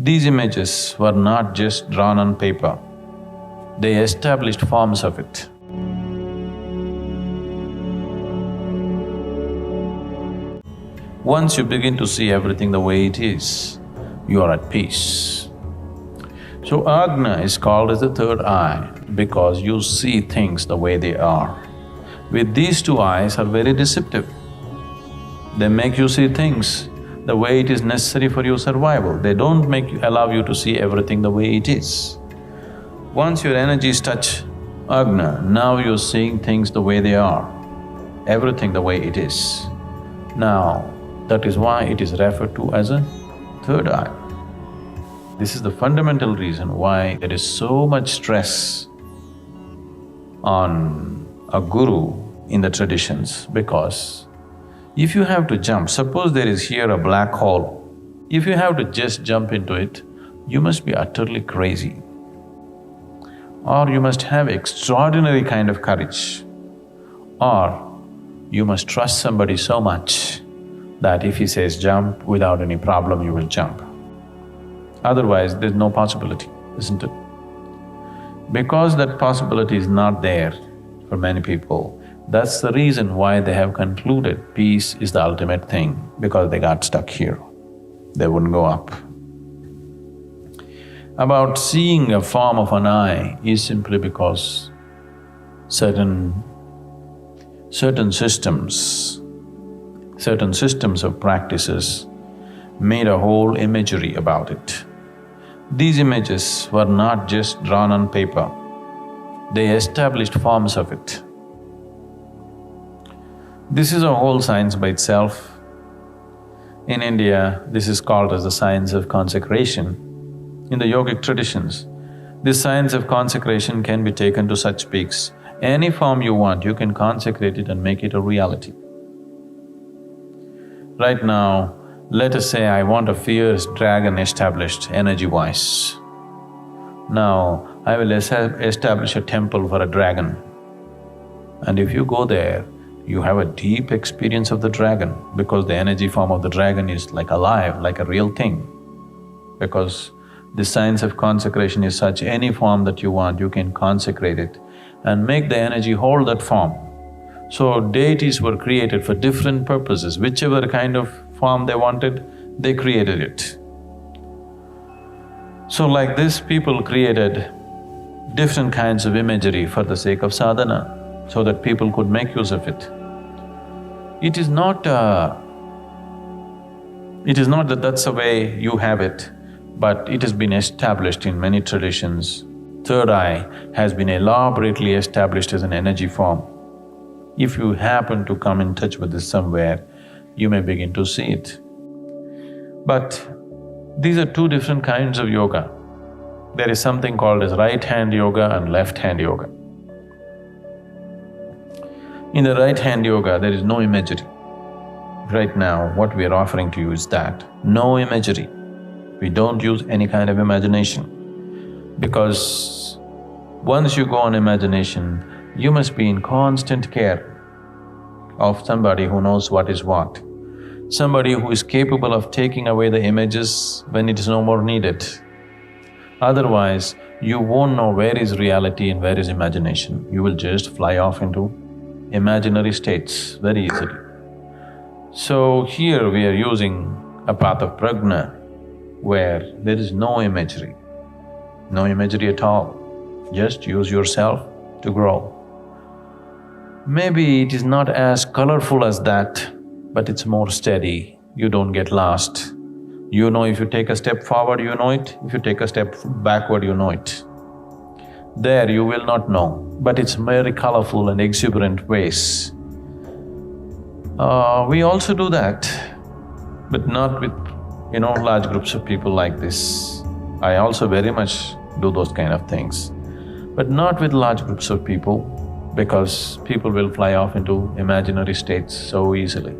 These images were not just drawn on paper, they established forms of it. Once you begin to see everything the way it is, you are at peace. So Agna is called as the third eye because you see things the way they are. With these two eyes are very deceptive. They make you see things the way it is necessary for your survival. They don't allow you to see everything the way it is. Once your energies touch Agna, now you're seeing things the way they are, everything the way it is. Now, that is why it is referred to as a third eye. This is the fundamental reason why there is so much stress on a guru in the traditions, because if you have to jump, suppose there is here a black hole, if you have to just jump into it, you must be utterly crazy. Or you must have extraordinary kind of courage. Or you must trust somebody so much that if he says jump, without any problem you will jump. Otherwise, there's no possibility, isn't it? Because that possibility is not there for many people, that's the reason why they have concluded peace is the ultimate thing, because they got stuck here. They wouldn't go up. About seeing a form of an eye is simply because certain systems of practices made a whole imagery about it. These images were not just drawn on paper, they established forms of it. This is a whole science by itself. In India, this is called as the science of consecration. In the yogic traditions, this science of consecration can be taken to such peaks. Any form you want, you can consecrate it and make it a reality. Right now, let us say I want a fierce dragon established energy-wise. Now, I will establish a temple for a dragon. And if you go there, you have a deep experience of the dragon because the energy form of the dragon is like alive, like a real thing. Because the science of consecration is such, any form that you want, you can consecrate it and make the energy hold that form. So deities were created for different purposes, whichever kind of form they wanted, they created it. So like this, people created different kinds of imagery for the sake of sadhana, so that people could make use of it. It is not that that's the way you have it, but it has been established in many traditions. Third eye has been elaborately established as an energy form. If you happen to come in touch with this somewhere, you may begin to see it. But these are two different kinds of yoga. There is something called as right-hand yoga and left-hand yoga. In the right-hand yoga, there is no imagery. Right now, what we are offering to you is that, no imagery. We don't use any kind of imagination, because once you go on imagination, you must be in constant care of somebody who knows what is what, somebody who is capable of taking away the images when it is no more needed. Otherwise, you won't know where is reality and where is imagination. You will just fly off into imaginary states very easily. So here we are using a path of prajna where there is no imagery at all. Just use yourself to grow. Maybe it is not as colorful as that, but it's more steady, you don't get lost. You know if you take a step forward, you know it, if you take a step backward, you know it. There you will not know, but it's very colorful and exuberant ways. We also do that, but not with, large groups of people like this. I also very much do those kind of things, but not with large groups of people, because people will fly off into imaginary states so easily.